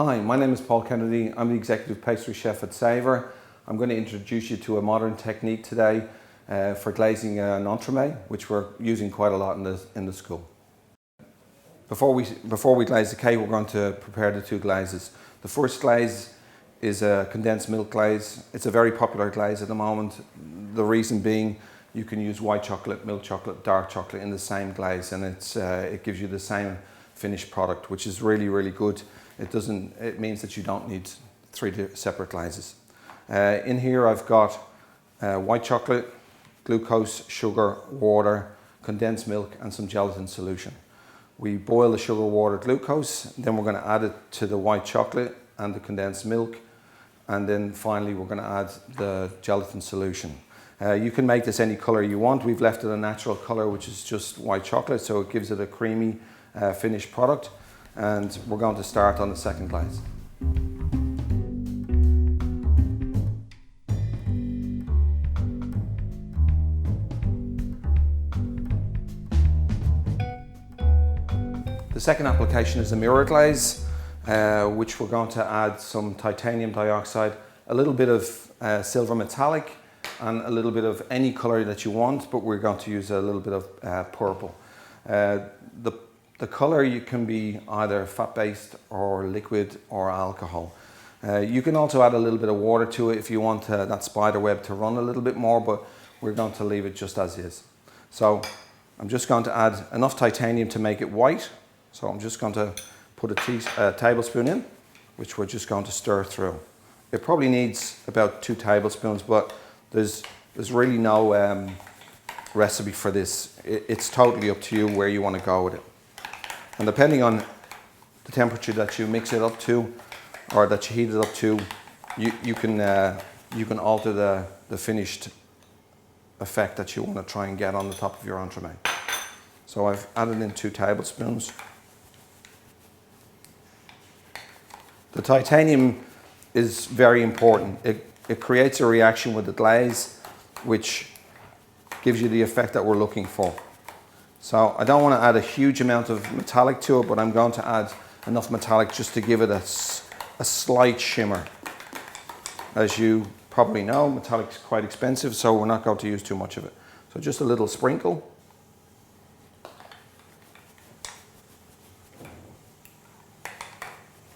Hi, my name is Paul Kennedy. I'm the Executive Pastry Chef at Savour. I'm going to introduce you to a modern technique today for glazing an entremet, which we're using quite a lot in the school. Before we glaze the cake, we're going to prepare the two glazes. The first glaze is a condensed milk glaze. It's a very popular glaze at the moment. The reason being, you can use white chocolate, milk chocolate, dark chocolate in the same glaze, and it gives you the same finished product, which is really, really good. It means that you don't need three separate glazes. In here I've got white chocolate, glucose, sugar, water, condensed milk and some gelatin solution. We boil the sugar, water, glucose, then we're going to add it to the white chocolate and the condensed milk, and then finally we're going to add the gelatin solution. You can make this any colour you want. We've left it a natural colour, which is just white chocolate, so it gives it a creamy finished product. And we're going to start on the second glaze. The second application is a mirror glaze, which we're going to add some titanium dioxide, a little bit of silver metallic, and a little bit of any colour that you want, but we're going to use a little bit of purple. The colour can be either fat-based or liquid or alcohol. You can also add a little bit of water to it if you want that spider web to run a little bit more, but we're going to leave it just as is. So I'm just going to add enough titanium to make it white. So I'm just going to put a tablespoon in, which we're just going to stir through. It probably needs about 2 tablespoons, but there's really no recipe for this. It's totally up to you where you want to go with it. And depending on the temperature that you mix it up to, or that you heat it up to, you can alter the finished effect that you want to try and get on the top of your entremet. So I've added in 2 tablespoons. The titanium is very important. It creates a reaction with the glaze, which gives you the effect that we're looking for. So I don't want to add a huge amount of metallic to it, but I'm going to add enough metallic just to give it a slight shimmer. As you probably know, metallic is quite expensive, so we're not going to use too much of it. So just a little sprinkle.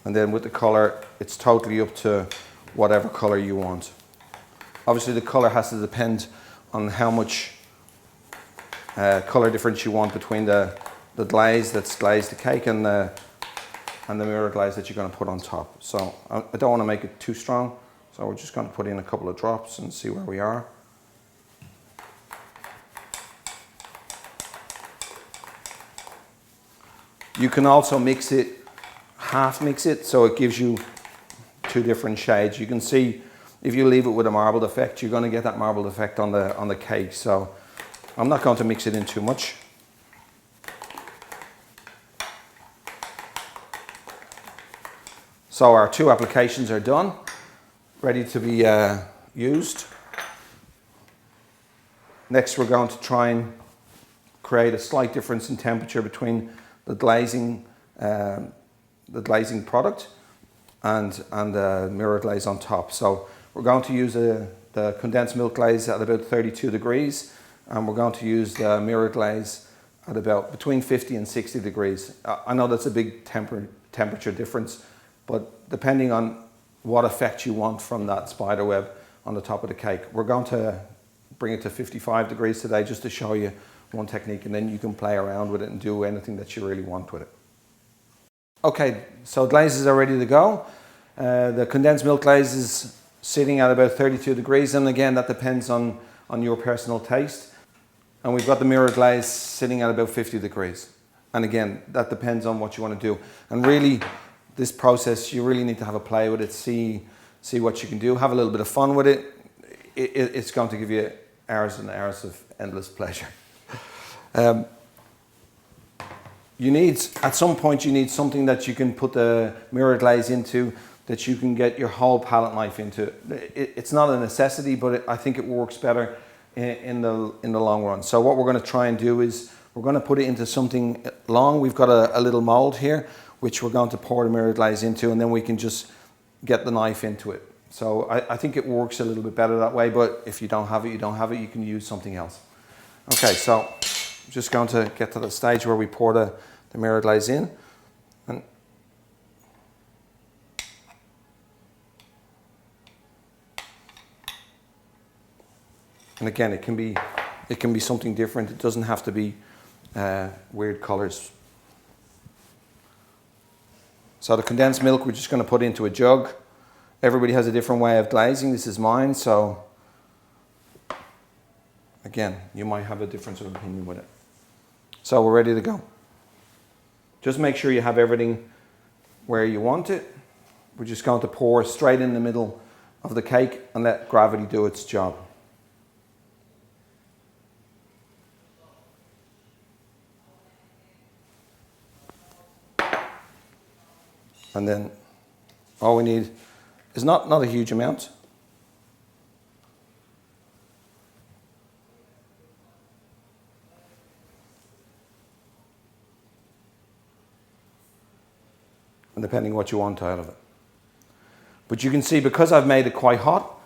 And then with the colour, it's totally up to whatever colour you want. Obviously the colour has to depend on how much colour difference you want between the glaze that's glazed the cake and the mirror glaze that you're going to put on top. So I don't want to make it too strong, so we're just going to put in a couple of drops and see where we are. You can also half mix it, so it gives you 2 different shades. You can see if you leave it with a marbled effect, you're going to get that marbled effect on the cake. So I'm not going to mix it in too much. So our 2 applications are done, ready to be used. Next we're going to try and create a slight difference in temperature between the glazing product and the mirror glaze on top. So we're going to use the condensed milk glaze at about 32 degrees. And we're going to use the mirror glaze at about between 50 and 60 degrees. I know that's a big temperature difference, but depending on what effect you want from that spider web on the top of the cake, we're going to bring it to 55 degrees today just to show you one technique, and then you can play around with it and do anything that you really want with it. Okay, so glazes are ready to go. The condensed milk glaze is sitting at about 32 degrees, and again that depends on your personal taste. And we've got the mirror glaze sitting at about 50 degrees. And again, that depends on what you want to do. And really, this process, you really need to have a play with it, see what you can do, have a little bit of fun with it. It's going to give you hours and hours of endless pleasure. At some point, you need something that you can put the mirror glaze into, that you can get your whole palette knife into. It's not a necessity, but I think it works better in the long run. So what we're going to try and do is we're going to put it into something long. We've got a little mold here. which we're going to pour the mirror glaze into, and then we can just get the knife into it. So I think it works a little bit better that way, but if you don't have it, you don't have it, you can use something else. Okay, so I'm just going to get to the stage where we pour the mirror glaze in. And again, it can be something different. It doesn't have to be weird colors. So the condensed milk we're just going to put into a jug. Everybody has a different way of glazing. This is mine, so again, you might have a difference of opinion with it. So we're ready to go. Just make sure you have everything where you want it. We're just going to pour straight in the middle of the cake and let gravity do its job. And then all we need is not a huge amount. And depending what you want out of it. But you can see, because I've made it quite hot,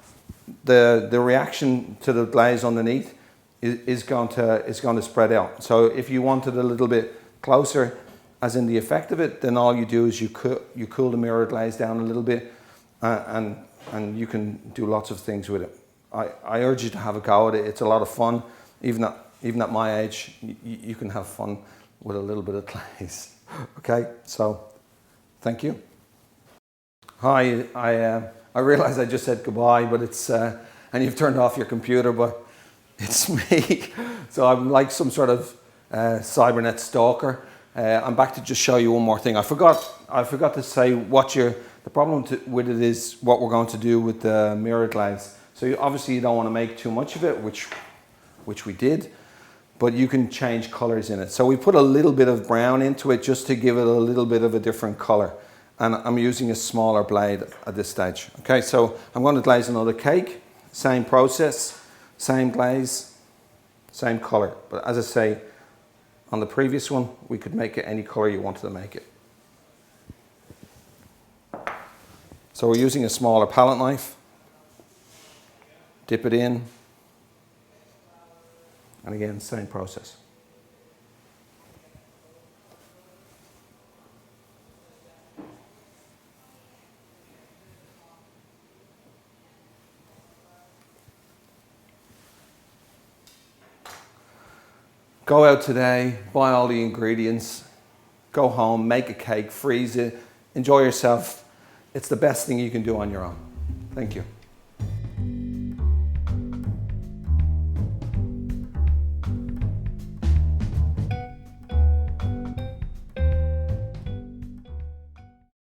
the reaction to the glaze underneath is going to spread out. So if you want it a little bit closer, as in the effect of it, then all you do is you cool the mirror glaze down a little bit, and you can do lots of things with it. I urge you to have a go at it. It's a lot of fun. Even at my age, you can have fun with a little bit of glaze. Okay, so thank you. Hi, I realize I just said goodbye, but it's and you've turned off your computer, but it's me. So I'm like some sort of cybernet stalker. I'm back to just show you one more thing. I forgot to say the problem with it is what we're going to do with the mirror glaze. So obviously you don't want to make too much of it, which we did, but you can change colors in it. So we put a little bit of brown into it just to give it a little bit of a different color. And I'm using a smaller blade at this stage. Okay, so I'm going to glaze another cake. Same process, same glaze, same color. But as I say, on the previous one, we could make it any color you wanted to make it. So we're using a smaller palette knife. Dip it in. And again, same process. Go out today, buy all the ingredients, go home, make a cake, freeze it, enjoy yourself. It's the best thing you can do on your own. Thank you.